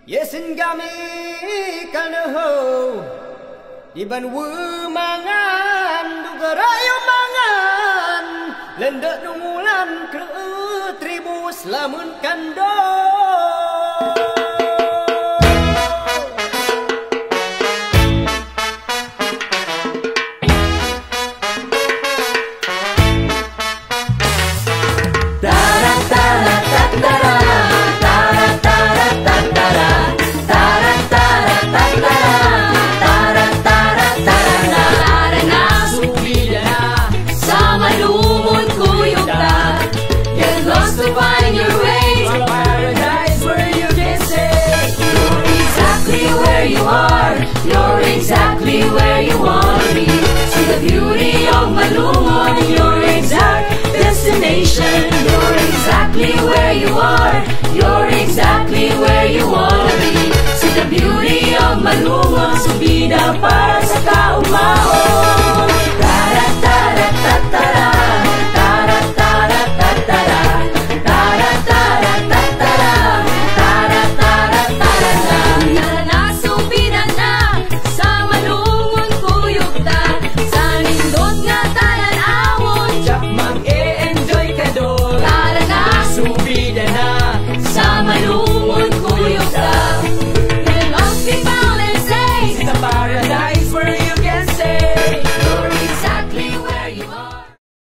Yesin kami kanaho Iban mangan Dugarayo mangan Lendak nungulan ke tribus lamun kando You're exactly where you want to be. See the beauty of Malungon, your exact destination. You're exactly where you are. You're exactly where you want to be. See the beauty of Malungon, subida para sa kaumao.